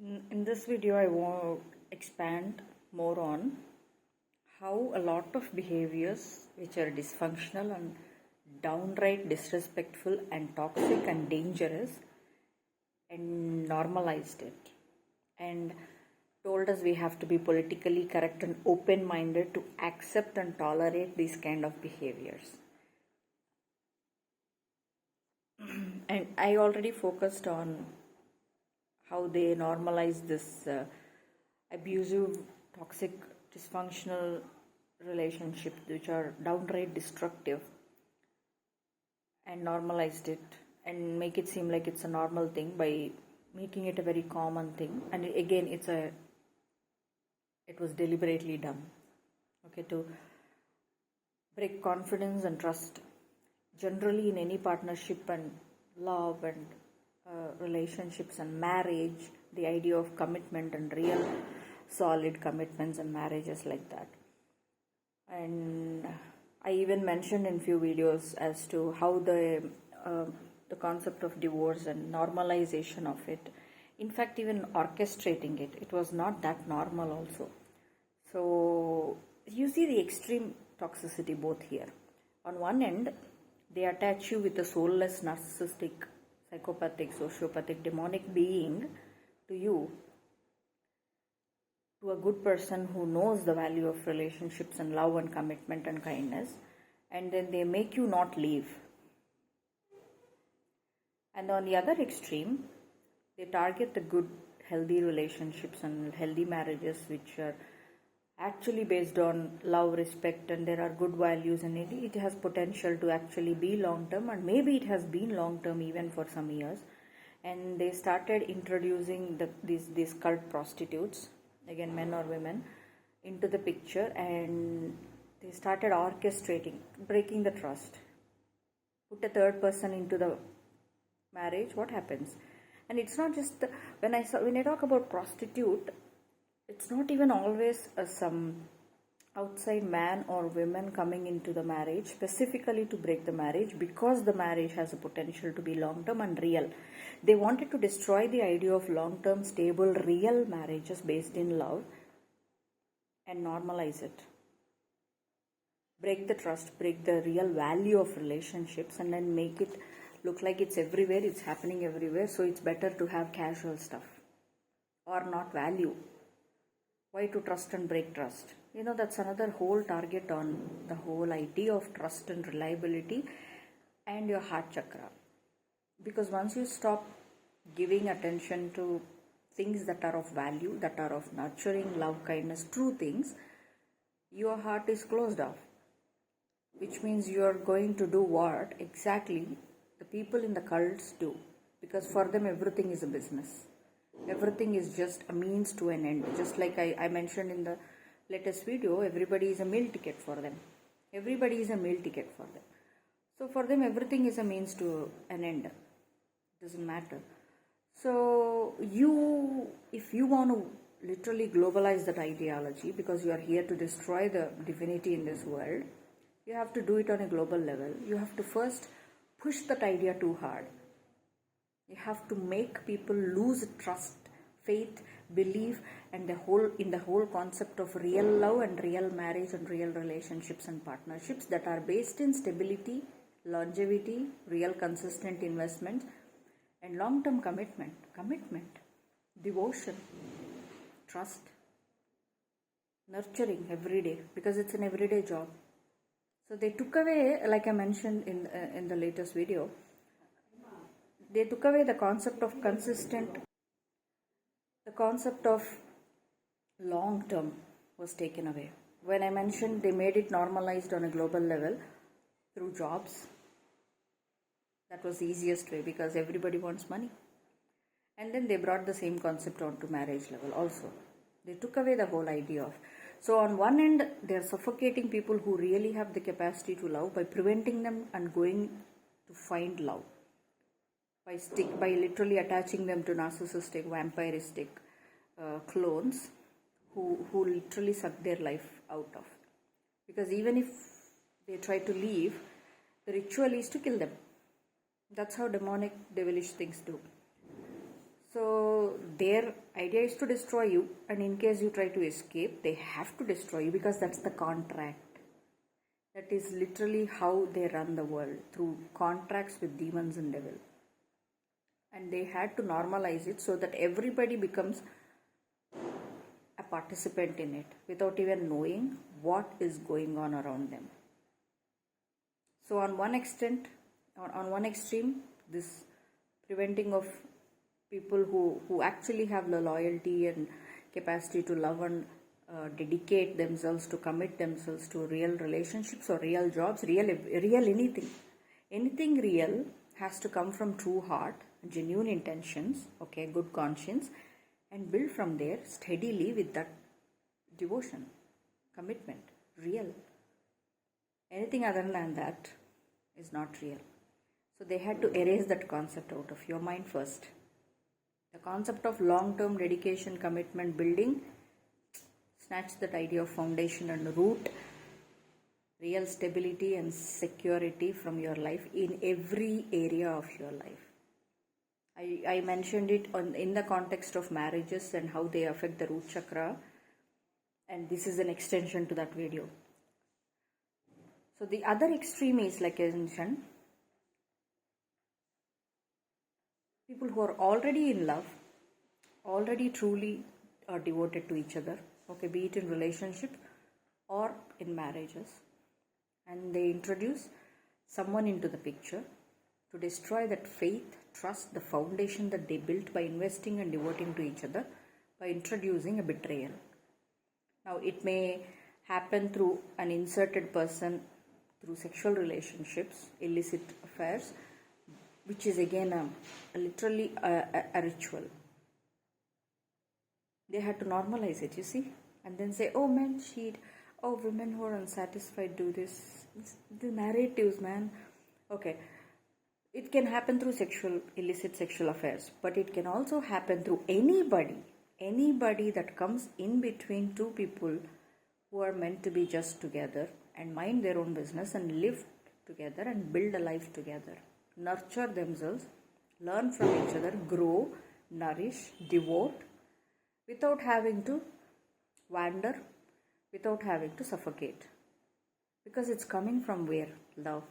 In this video, I want to expand more on how a lot of behaviors which are dysfunctional and downright disrespectful and toxic and dangerous and normalized it and told us we have to be politically correct and open-minded to accept and tolerate these kind of behaviors. And I already focused on how they normalize this abusive, toxic, dysfunctional relationships which are downright destructive and normalized it and make it seem like it's a normal thing by making it a very common thing. And again, it was deliberately done, okay, to break confidence and trust. Generally, in any partnership and love and relationships and marriage, the idea of commitment and real solid commitments and marriages like that. And I even mentioned in few videos as to how the concept of divorce and normalization of it, in fact even orchestrating it was not that normal also. So you see the extreme toxicity both here. On one end, they attach you with a soulless, narcissistic, psychopathic, sociopathic, demonic being to you, to a good person who knows the value of relationships and love and commitment and kindness, and then they make you not leave. And on the other extreme, they target the good, healthy relationships and healthy marriages which are actually based on love, respect, and there are good values, and it has potential to actually be long term, and maybe it has been long term even for some years. And they started introducing these cult prostitutes, again men or women, into the picture, and they started orchestrating, breaking the trust. Put a third person into the marriage, what happens? And it's not just when I talk about prostitute, it's not even always some outside man or women coming into the marriage specifically to break the marriage, because the marriage has a potential to be long term and real. They wanted to destroy the idea of long term, stable, real marriages based in love and normalize it. Break the trust, break the real value of relationships, and then make it look like it's everywhere, it's happening everywhere, so it's better to have casual stuff or not value. Why to trust and break trust? That's another whole target on the whole idea of trust and reliability and your heart chakra. Because once you stop giving attention to things that are of value, that are of nurturing, love, kindness, true things, your heart is closed off. Which means you are going to do what exactly the people in the cults do. Because for them everything is a business. Everything is just a means to an end. Just like I mentioned in the latest video, everybody is a meal ticket for them. Everybody is a meal ticket for them. So for them, everything is a means to an end. Doesn't matter. So if you want to literally globalize that ideology, because you are here to destroy the divinity in this world, you have to do it on a global level. You have to first push that idea too hard. You have to make people lose trust, faith, belief, and the whole concept of real love and real marriage and real relationships and partnerships that are based in stability, longevity, real consistent investment, and long-term commitment, devotion, trust, nurturing every day, because it's an everyday job. So they took away, like I mentioned in the latest video, they took away the concept of consistent, the concept of long term was taken away. When I mentioned they made it normalized on a global level through jobs, that was the easiest way because everybody wants money. And then they brought the same concept onto marriage level also. They took away the whole idea of. So on one end, they are suffocating people who really have the capacity to love by preventing them and going to find love. By literally attaching them to narcissistic, vampiristic clones who literally suck their life out of. Because even if they try to leave, the ritual is to kill them. That's how demonic, devilish things do. So their idea is to destroy you, and in case you try to escape, they have to destroy you because that's the contract. That is literally how they run the world, through contracts with demons and devil. And they had to normalize it so that everybody becomes a participant in it without even knowing what is going on around them. So on one one extreme, this preventing of people who actually have the loyalty and capacity to love and dedicate themselves, to commit themselves to real relationships or real jobs, real anything real has to come from true heart, genuine intentions, okay, good conscience, and build from there steadily with that devotion, commitment, real. Anything other than that is not real. So they had to erase that concept out of your mind first. The concept of long-term dedication, commitment, building, snatch that idea of foundation and root real stability and security from your life in every area of your life. I mentioned it in the context of marriages and how they affect the root chakra, and this is an extension to that video. So the other extreme is, like I mentioned, people who are already in love, already truly are devoted to each other, okay, be it in relationship or in marriages, and they introduce someone into the picture to destroy that faith, trust, the foundation that they built by investing and devoting to each other, by introducing a betrayal. Now it may happen through an inserted person, through sexual relationships, illicit affairs, which is again literally a ritual. They had to normalize it, you see, and then say, oh, men cheat, oh, women who are unsatisfied do this. It's the narratives, man. Okay, it can happen through illicit sexual affairs, but it can also happen through anybody that comes in between two people who are meant to be just together and mind their own business and live together and build a life together, nurture themselves, learn from each other, grow, nourish, devote, without having to wander, without having to suffocate. Because it's coming from where? Love,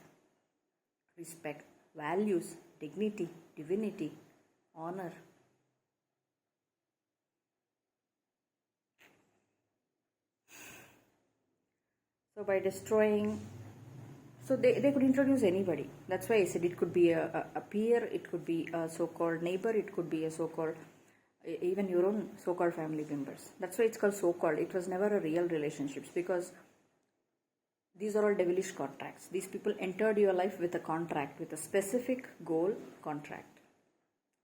respect, values, dignity, divinity, honor. So by destroying, so they could introduce anybody. That's why I said it could be a peer, it could be a so-called neighbor, it could be a so-called, even your own so-called family members. That's why it's called so-called. It was never a real relationships, because these are all devilish contracts. These people entered your life with a contract, with a specific goal contract.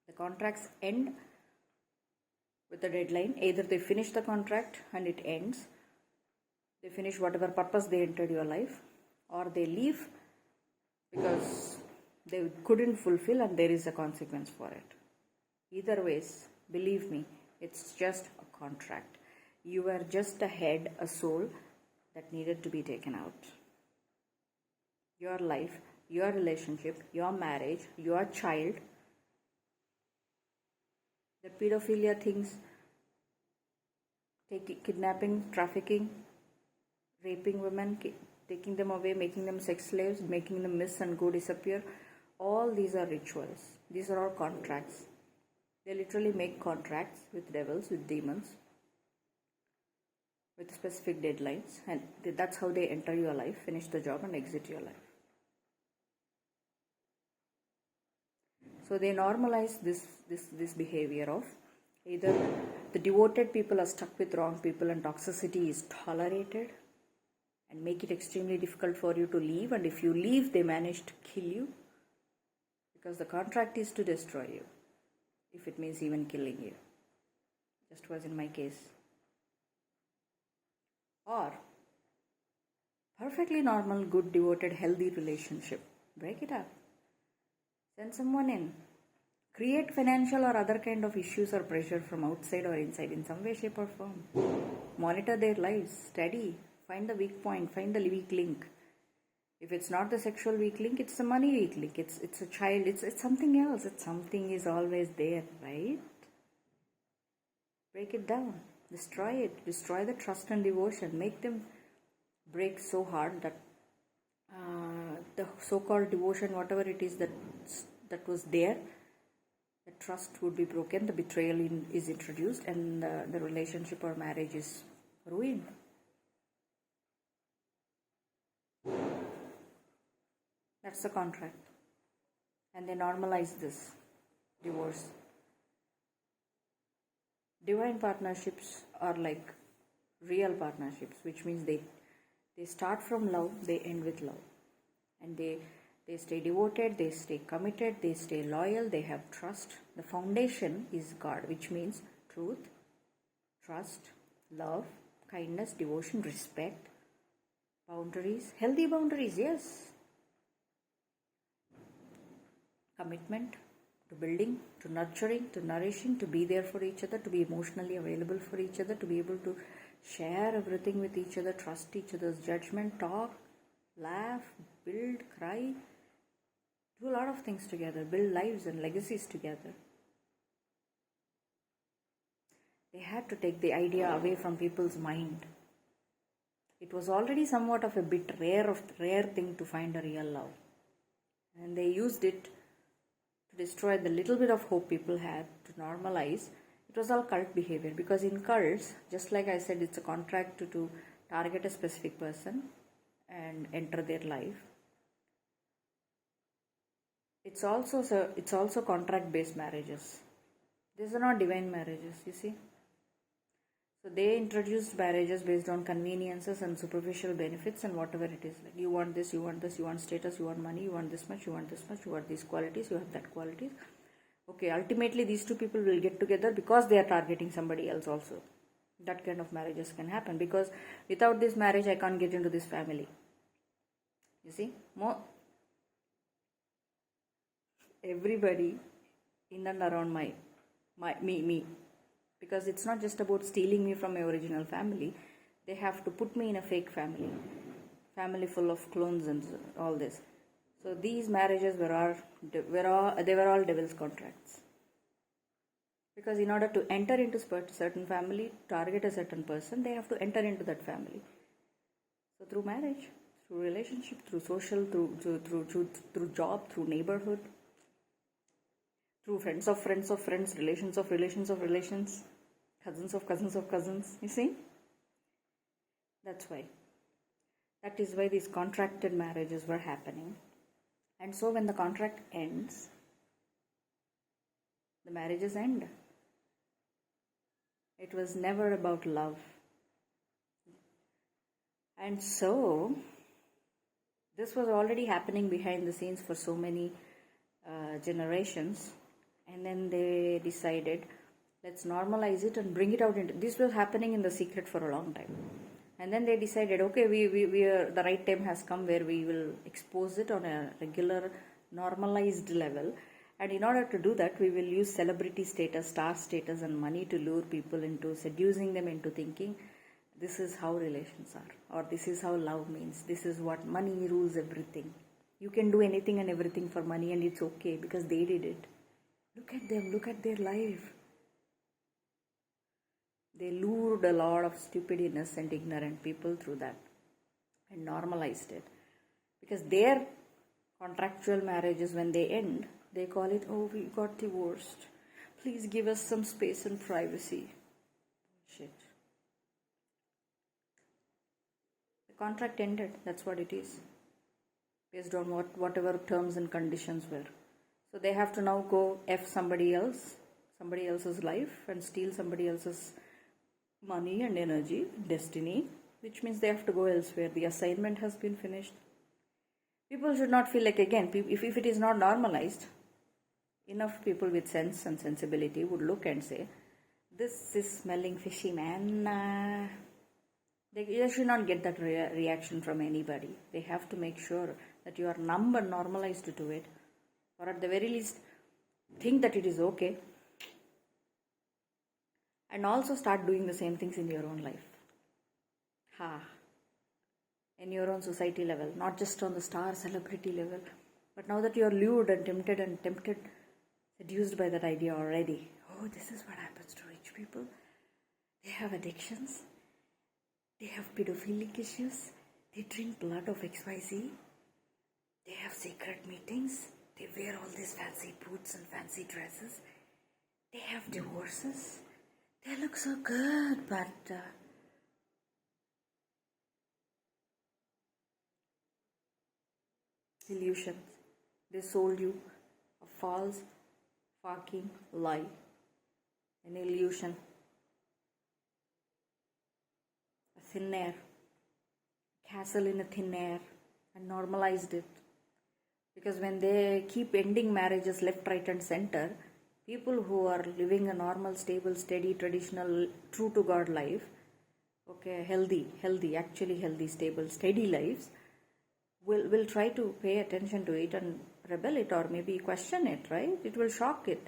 The contracts end with a deadline. Either they finish the contract and it ends, they finish whatever purpose they entered your life, or they leave because they couldn't fulfill and there is a consequence for it. Either ways, believe me, it's just a contract. You were just a head, a soul that needed to be taken out. Your life, your relationship, your marriage, your child, the pedophilia things, kidnapping, trafficking, raping women, taking them away, making them sex slaves, making them miss and go disappear, all these are rituals. These are all contracts. They literally make contracts with devils, with demons, with specific deadlines, and that's how they enter your life, finish the job and exit your life. So they normalize this behavior of either the devoted people are stuck with wrong people and toxicity is tolerated and make it extremely difficult for you to leave, and if you leave they manage to kill you because the contract is to destroy you, if it means even killing you. Just was in my case. Or perfectly normal, good, devoted, healthy relationship. Break it up. Send someone in. Create financial or other kind of issues or pressure from outside or inside in some way, shape or form. Monitor their lives. Study. Find the weak point. Find the weak link. If it's not the sexual weak link, it's the money weak link. It's a child. It's something else. It's something is always there, right? Break it down, destroy it, destroy the trust and devotion, make them break so hard that the so-called devotion, whatever it is that was there, the trust would be broken, the betrayal is introduced, and the relationship or marriage is ruined. That's the contract. And they normalize this divorce. Divine partnerships are like real partnerships, which means they start from love, they end with love. And they stay devoted, they stay committed, they stay loyal, they have trust. The foundation is God, which means truth, trust, love, kindness, devotion, respect, boundaries, healthy boundaries, yes. Commitment to building, to nurturing, to nourishing, to be there for each other, to be emotionally available for each other, to be able to share everything with each other, trust each other's judgment, talk, laugh, build, cry, do a lot of things together, build lives and legacies together. They had to take the idea away from people's mind. It was already somewhat of a bit rare thing to find a real love. And they used it to destroy the little bit of hope people had, to normalize. It was all cult behavior, because in cults, just like I said, it's a contract to target a specific person and enter their life. It's also contract-based marriages. These are not divine marriages, you see. So they introduced marriages based on conveniences and superficial benefits and whatever it is. Like, you want this, you want this, you want status, you want money, you want this much, you want this much, you want these qualities, you have that qualities. Okay, ultimately these two people will get together because they are targeting somebody else also. That kind of marriages can happen, because without this marriage I can't get into this family. You see, everybody in and around me, because it's not just about stealing me from my original family. They have to put me in a fake family full of clones and all this. So these marriages were all devil's contracts, because in order to enter into a certain family, target a certain person, they have to enter into that family. So through marriage, through relationship, through social, through job, through neighborhood, through friends of friends of friends, relations of relations of relations, cousins of cousins of cousins, you see? That's why. That is why these contracted marriages were happening. And so when the contract ends, the marriages end. It was never about love. And so, this was already happening behind the scenes for so many generations. And then they decided, let's normalize it and bring it out into. This was happening in the secret for a long time. And then they decided, okay, we are, the right time has come where we will expose it on a regular, normalized level. And in order to do that, we will use celebrity status, star status and money to lure people into, seducing them into thinking, this is how relations are, or this is how love means, this is what money rules everything. You can do anything and everything for money and it's okay because they did it. Look at them, look at their life. They lured a lot of stupid, innocent, ignorant people through that and normalized it. Because their contractual marriages, when they end, they call it, oh, we got divorced. Please give us some space and privacy. Shit. The contract ended, that's what it is. Based on whatever terms and conditions were. So they have to now go F somebody else's life and steal somebody else's money and energy, destiny, which means they have to go elsewhere. The assignment has been finished. People should not feel like, again, if it is not normalized, enough people with sense and sensibility would look and say, this is smelling fishy, man. They should not get that reaction from anybody. They have to make sure that you are normalized to it, or at the very least, think that it is okay. And also start doing the same things in your own life. In your own society level, not just on the star celebrity level. But now that you are lured and tempted, seduced by that idea already. Oh, this is what happens to rich people. They have addictions. They have pedophilic issues. They drink blood of XYZ. They have secret meetings. They wear all these fancy boots and fancy dresses. They have divorces. They look so good, but illusions. They sold you a false fucking lie, an illusion, a thin air, castle in a thin air, and normalized it. Because when they keep ending marriages left, right, and center, people who are living a normal, stable, steady, traditional, true to God life, okay, actually healthy, stable, steady lives, will try to pay attention to it and rebel it, or maybe question it, right? It will shock it.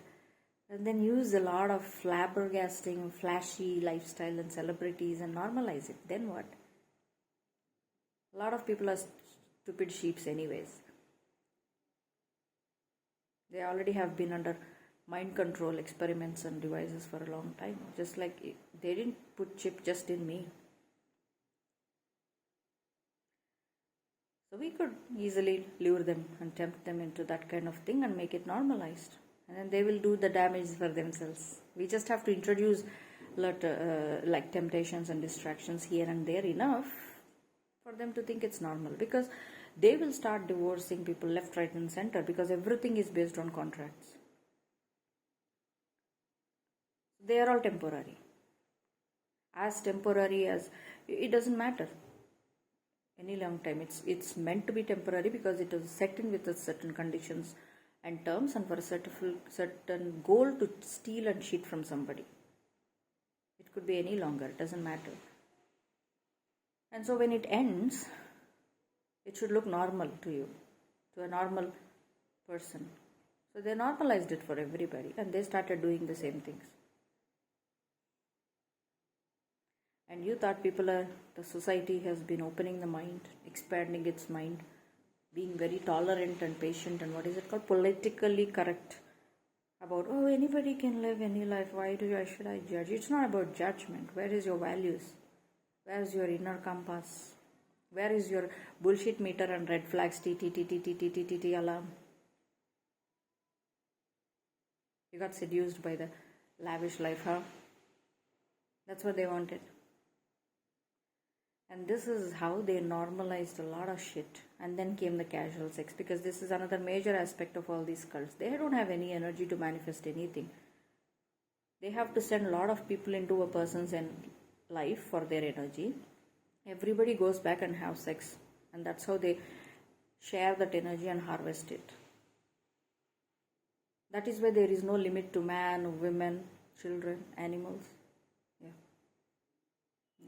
And then use a lot of flabbergasting, flashy lifestyle and celebrities and normalize it. Then what? A lot of people are stupid sheeps anyways. They already have been under mind control experiments and devices for a long time. Just like they didn't put chip just in me. So we could easily lure them and tempt them into that kind of thing and make it normalized. And then they will do the damage for themselves. We just have to introduce like temptations and distractions here and there enough for them to think it's normal. Because they will start divorcing people left, right, and center, because everything is based on contracts. They are all temporary. As temporary as it doesn't matter. Any long time, it's meant to be temporary because it is set in with a certain conditions and terms and for a certain goal to steal and cheat from somebody. It could be any longer, it doesn't matter. And so when it ends, it should look normal to you, to a normal person. So they normalized it for everybody and they started doing the same things. And you thought the society has been opening the mind, expanding its mind, being very tolerant and patient and politically correct about, oh, anybody can live any life, should I judge? It's not about judgment. Where is your values? Where is your inner compass? Where is your bullshit meter and red flags, alarm? You got seduced by the lavish life, huh? That's what they wanted. And this is how they normalized a lot of shit. And then came the casual sex, because this is another major aspect of all these cults. They don't have any energy to manifest anything. They have to send a lot of people into a person's life for their energy. Everybody goes back and have sex. And that's how they share that energy and harvest it. That is why there is no limit to man, women, children, animals. Yeah.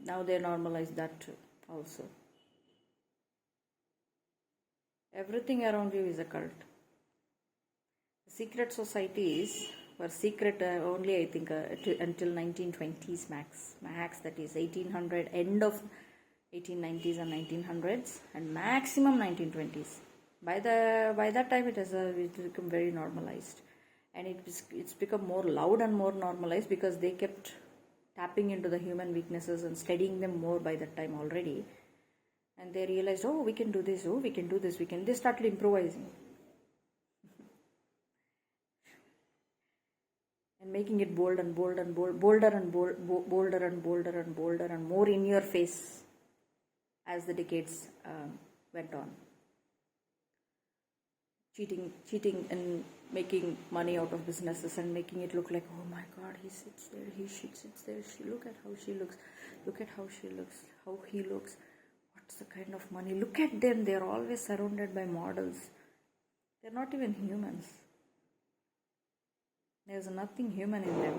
Now they normalize that too, also. Everything around you is a cult. Secret societies were secret only, I think, until 1920s max. That is 1800, end of 1890s and 1900s, and maximum 1920s. By that time, it has become very normalized, and it's become more loud and more normalized because they kept tapping into the human weaknesses and studying them more by that time already. And they realized, oh, we can do this, oh, we can do this, they started improvising. And making it bold and bold and bold, bolder and bolder and bolder and bolder and more in your face as the decades went on. Cheating and making money out of businesses and making it look like, oh my God, he sits there, she sits there, look at how she looks, how he looks, what's the kind of money, look at them, they're always surrounded by models, they're not even humans, there's nothing human in them,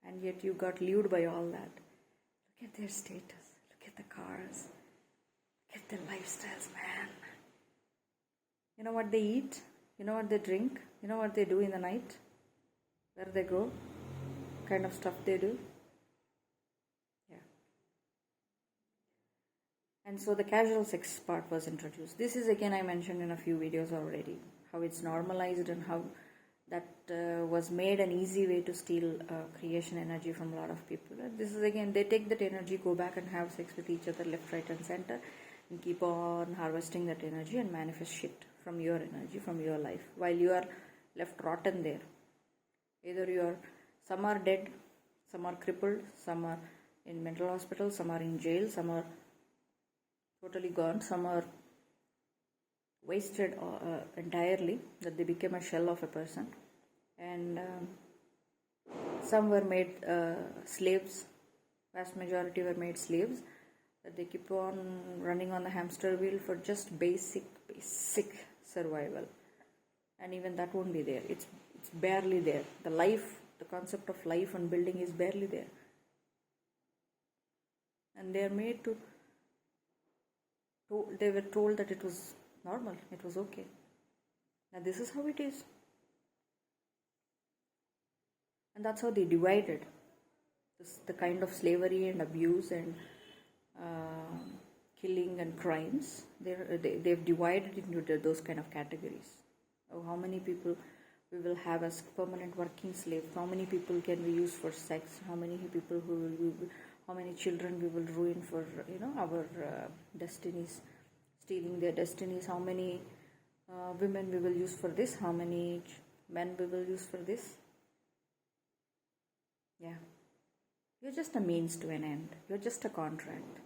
and yet you got lured by all that. Look at their status, look at the cars, look at their lifestyles, man. You know what they eat? You know what they drink? You know what they do in the night? Where they go? What kind of stuff they do? Yeah. And so the casual sex part was introduced. This is again I mentioned in a few videos already. How it's normalized and how that was made an easy way to steal creation energy from a lot of people. This is again, they take that energy, go back and have sex with each other left, right and center, and keep on harvesting that energy and manifest shit from your energy, from your life, while you are left rotten there. Either some are dead, some are crippled, some are in mental hospital, some are in jail, some are totally gone, some are wasted entirely, that they became a shell of a person, and some were made slaves. Vast majority were made slaves, that they keep on running on the hamster wheel for just basic survival, and even that won't be there. It's barely there. The concept of life and building is barely there, and they are made to they were told that it was normal, it was okay. Now this is how it is. And that's how they divided the kind of slavery and abuse and killing and crimes. They've divided into those kind of categories. How many people we will have as permanent working slaves? How many people can we use for sex? How many people how many children we will ruin for our destinies, stealing their destinies? How many women we will use for this? How many men we will use for this? Yeah, you're just a means to an end. You're just a contract.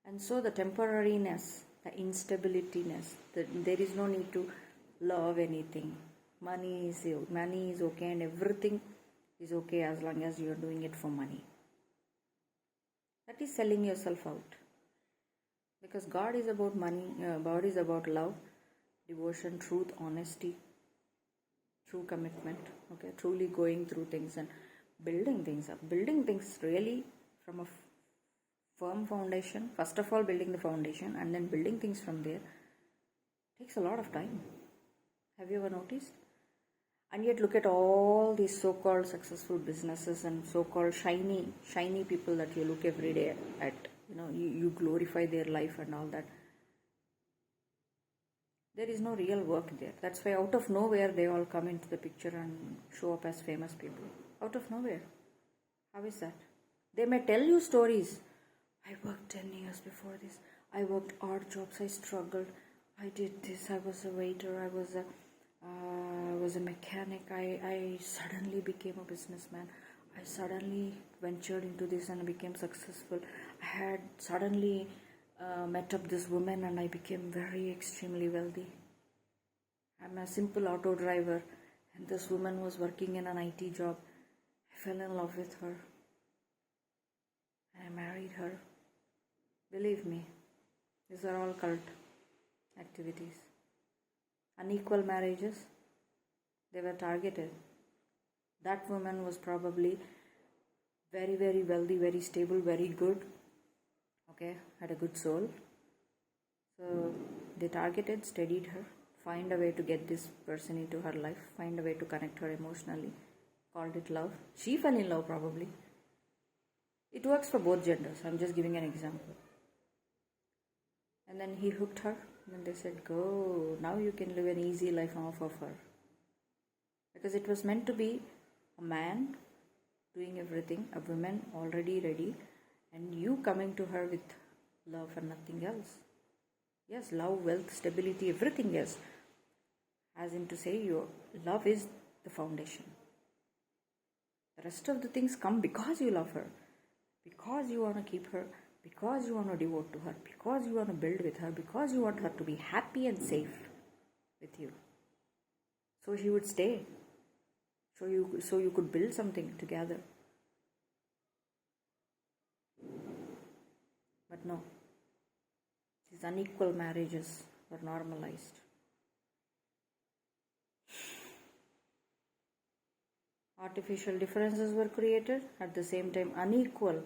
And so the temporariness, the instabilityness, there is no need to love anything. Money is okay, and everything is okay as long as you are doing it for money. That is selling yourself out. Because God is about money, God is about love, devotion, truth, honesty, true commitment, okay, truly going through things and building things up. Building things really from a firm foundation. First of all, building the foundation and then building things from there takes a lot of time. Have you ever noticed? And yet look at all these so-called successful businesses and so-called shiny people that you look every day at. You glorify their life and all that. There is no real work there. That's why out of nowhere they all come into the picture and show up as famous people. Out of nowhere. How is that? They may tell you stories. I worked 10 years before this. I worked odd jobs. I struggled. I did this. I was a waiter. I was a mechanic. I suddenly became a businessman. I suddenly ventured into this and became successful. I had suddenly met up this woman and I became very extremely wealthy. I'm a simple auto driver and this woman was working in an IT job. I fell in love with her and I married her. Believe me, these are all cult activities. Unequal marriages, they were targeted. That woman was probably very, very wealthy, very stable, very good, okay, had a good soul. So they targeted, studied her, find a way to get this person into her life, find a way to connect her emotionally, called it love. She fell in love probably. It works for both genders. I'm just giving an example. And then he hooked her, and then they said, go, now you can live an easy life off of her. Because it was meant to be a man doing everything, a woman already ready, and you coming to her with love and nothing else. Yes, love, wealth, stability, everything else. As in to say, your love is the foundation. The rest of the things come because you love her, because you want to keep her, because you want to devote to her, because you want to build with her, because you want her to be happy and safe with you. So she would stay. So you could build something together. But no. These unequal marriages were normalized. Artificial differences were created. At the same time, unequal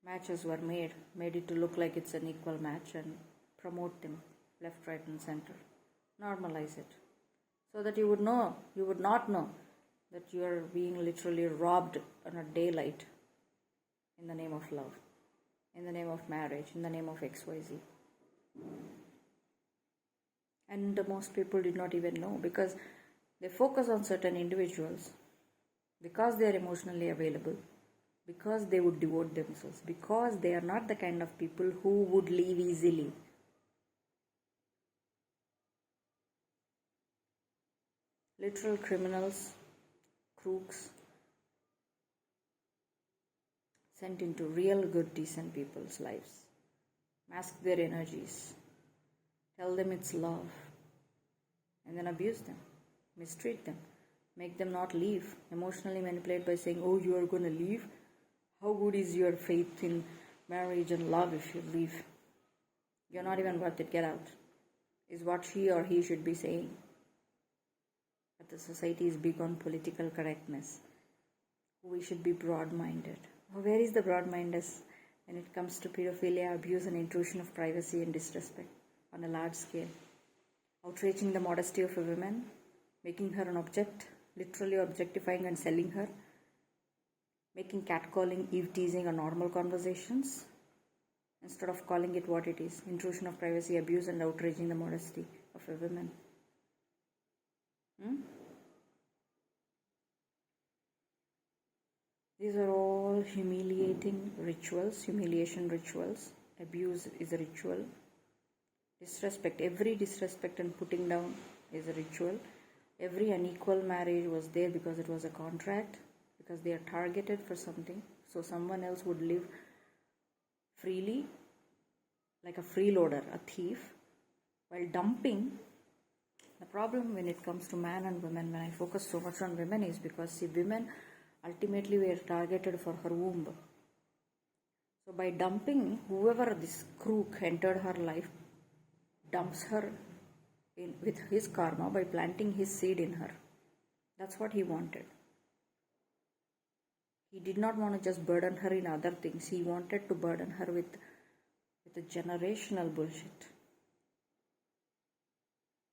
matches were made it to look like it's an equal match and promote them left, right and center. Normalize it. So that you would not know that you are being literally robbed on a daylight in the name of love. in the name of marriage, in the name of XYZ. And most people did not even know, because they focus on certain individuals because they are emotionally available, because they would devote themselves, because they are not the kind of people who would leave easily. Literal criminals, crooks, sent into real good decent people's lives. Mask their energies, tell them it's love, and then abuse them, mistreat them, make them not leave, emotionally manipulate by saying, oh, you are going to leave? How good is your faith in marriage and love if you leave? You're not even worth it, get out, is what she or he should be saying. But the society is big on political correctness. We should be broad-minded. Where is the broad-mindedness when it comes to pedophilia, abuse and intrusion of privacy and disrespect on a large scale? Outraging the modesty of a woman, making her an object, literally objectifying and selling her, making catcalling, eve-teasing a normal conversations, instead of calling it what it is, intrusion of privacy, abuse and outraging the modesty of a woman. These are all humiliating rituals, humiliation rituals. Abuse is a ritual. Disrespect, every disrespect and putting down is a ritual. Every unequal marriage was there because it was a contract, because they are targeted for something. So someone else would live freely, like a freeloader, a thief, while dumping. The problem when it comes to man and women, when I focus so much on women, is because, see, women ultimately were targeted for her womb. So by dumping, whoever this crook entered her life dumps her in with his karma by planting his seed in her. That's what he wanted. He did not want to just burden her in other things. He wanted to burden her with the generational bullshit.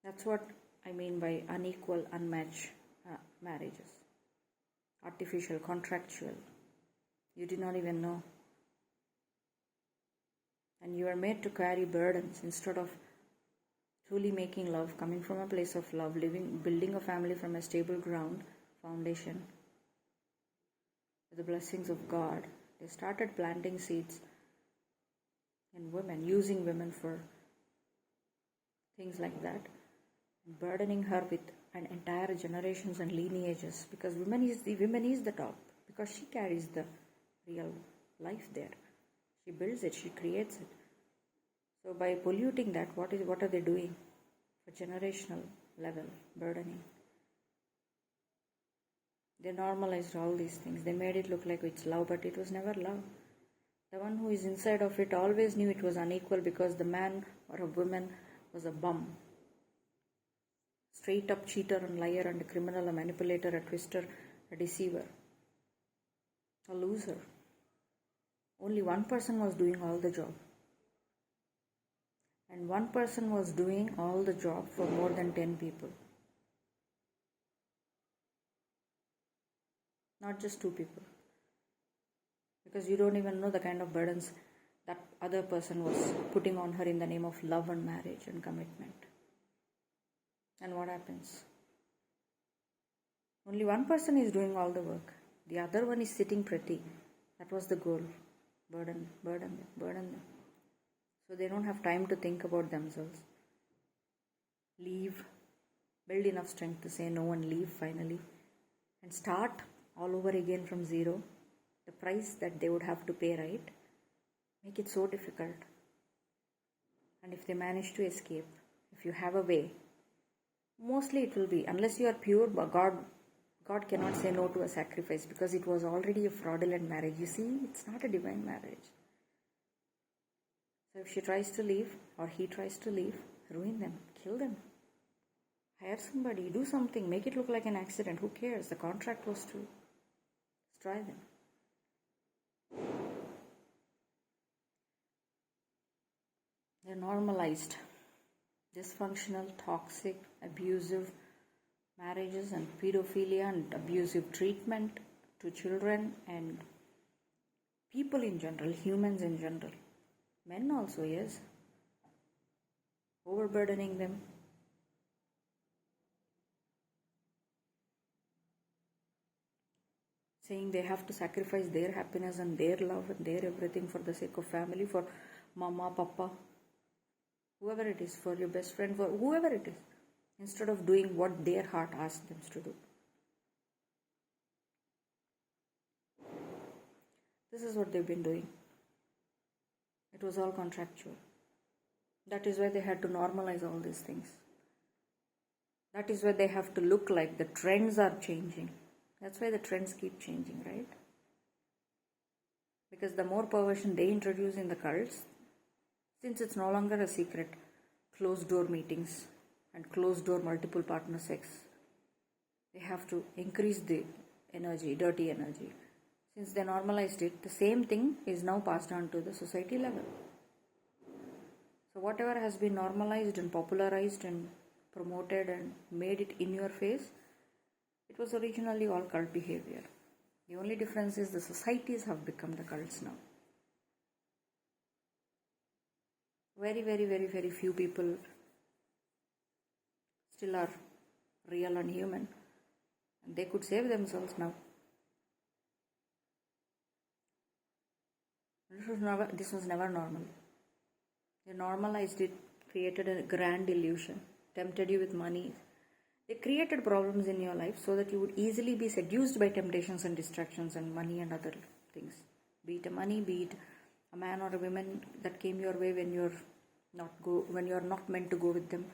That's what I mean by unequal, unmatched marriages. Artificial, contractual. You did not even know. And you are made to carry burdens instead of truly making love, coming from a place of love, living, building a family from a stable ground, foundation, with the blessings of God. They started planting seeds in women, using women for things like that, and burdening her with an entire generations and lineages, because women is the top, because she carries the real life there. She builds it, she creates it. So by polluting that, what are they doing? For generational level burdening. They normalized all these things. They made it look like it's love, but it was never love. The one who is inside of it always knew it was unequal, because the man or a woman was a bum. Straight up cheater and liar and a criminal, a manipulator, a twister, a deceiver, a loser. Only one person was doing all the job. And one person was doing all the job for more than 10 people. Not just 2 people. Because you don't even know the kind of burdens that other person was putting on her in the name of love and marriage and commitment. And what happens? Only one person is doing all the work. The other one is sitting pretty. That was the goal. Burden them. So they don't have time to think about themselves. Leave. Build enough strength to say no and leave finally. And start all over again from zero. The price that they would have to pay, right? Make it so difficult. And if they manage to escape, if you have a way, mostly it will be, unless you are pure, but God cannot say no to a sacrifice, because it was already a fraudulent marriage. You see, it's not a divine marriage. So if she tries to leave, or he tries to leave, ruin them, kill them. Hire somebody, do something, make it look like an accident. Who cares? The contract was to destroy them. They're normalized. Dysfunctional, toxic, abusive marriages and pedophilia and abusive treatment to children and people in general, humans in general, men also, yes, overburdening them. Saying they have to sacrifice their happiness and their love and their everything for the sake of family, for mama, papa, whoever it is, for your best friend, for whoever it is, instead of doing what their heart asks them to do. This is what they've been doing. It was all contractual. That is why they had to normalize all these things. That is why they have to look like the trends are changing. That's why the trends keep changing, right? Because the more perversion they introduce in the cults, since it's no longer a secret, closed door meetings and closed door multiple partner sex, they have to increase the energy, dirty energy. Since they normalized it, the same thing is now passed on to the society level. So whatever has been normalized and popularized and promoted and made it in your face, it was originally all cult behavior. The only difference is the societies have become the cults now. Very, very, very, very few people still are real and human, and they could save themselves now. This was never normal. They normalized it, created a grand illusion, tempted you with money. They created problems in your life so that you would easily be seduced by temptations and distractions and money and other things. Be it a money, be it a man or a woman that came your way when you're not meant to go with them,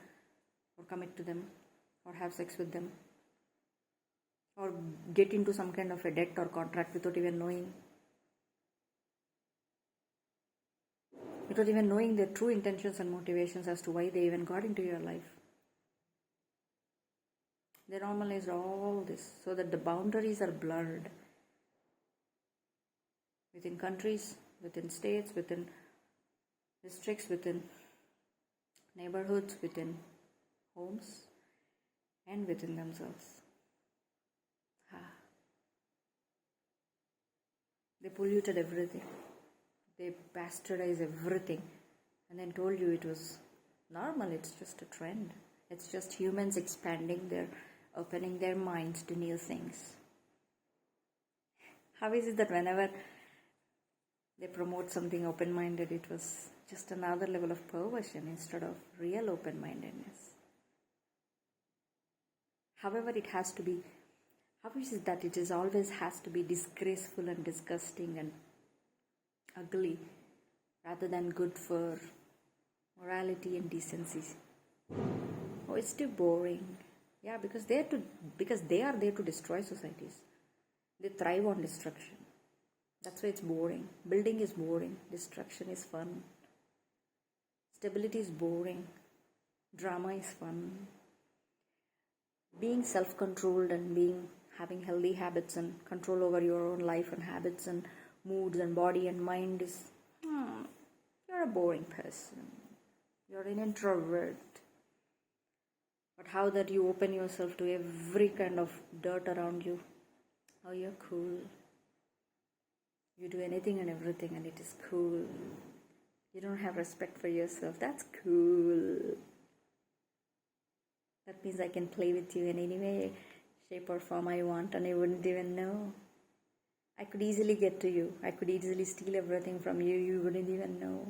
or commit to them, or have sex with them, or get into some kind of a debt or contract without even knowing their true intentions and motivations as to why they even got into your life. They normalized all this so that the boundaries are blurred within countries, within states, within districts, within neighborhoods, within homes, and within themselves. They polluted everything. They bastardized everything and then told you it was normal, it's just a trend. It's just humans opening their minds to new things. How is it that whenever they promote something open-minded, it was just another level of perversion instead of real open-mindedness? However, how is it that it always has to be disgraceful and disgusting and ugly rather than good for morality and decency? Oh, it's too boring. Yeah, because they are there to destroy societies. They thrive on destruction. That's why it's boring. Building is boring. Destruction is fun. Stability is boring. Drama is fun. Being self-controlled and having healthy habits and control over your own life and habits and moods and body and mind is, you're a boring person. You're an introvert. But how that you open yourself to every kind of dirt around you. Oh, you're cool. You do anything and everything and it is cool. You don't have respect for yourself. That's cool. That means I can play with you in any way, shape or form I want and I wouldn't even know. I could easily get to you. I could easily steal everything from you. You wouldn't even know.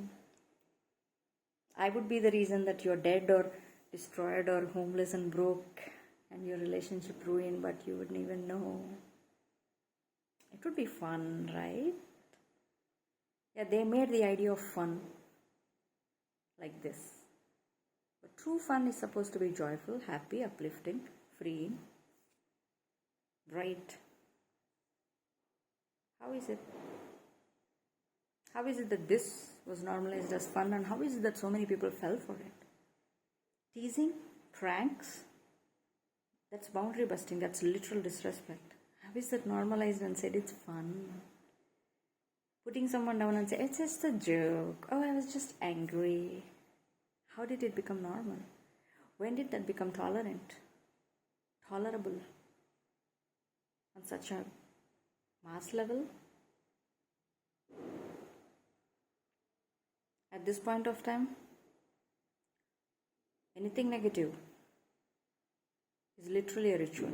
I would be the reason that you're dead or destroyed or homeless and broke and your relationship ruined, but you wouldn't even know. It would be fun, right? Yeah, they made the idea of fun like this. But true fun is supposed to be joyful, happy, uplifting, freeing, bright. How is it? How is it that this was normalized as fun, and how is it that so many people fell for it? Teasing, pranks, that's boundary busting, that's literal disrespect. How is that normalized and said it's fun? Putting someone down and say, it's just a joke. Oh, I was just angry. How did it become normal? When did that become tolerable? On such a mass level? At this point of time, anything negative is literally a ritual,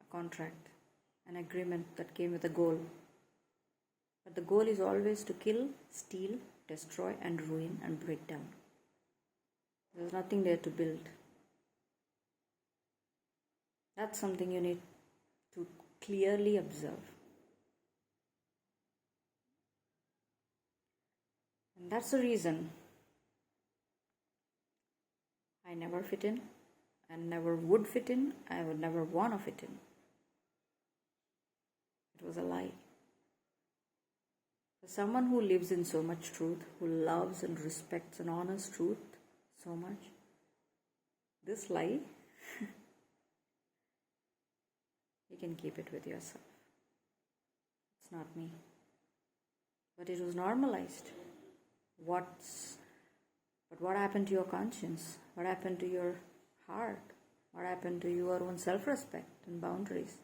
a contract, an agreement that came with a goal. But the goal is always to kill, steal, destroy, and ruin and break down. There's nothing there to build. That's something you need to clearly observe. And that's the reason I never fit in, and never would fit in, I would never want to fit in. It was a lie. For someone who lives in so much truth, who loves and respects and honors truth so much, this lie, you can keep it with yourself. It's not me. But it was normalized. But what happened to your conscience? What happened to your heart? What happened to your own self-respect and boundaries?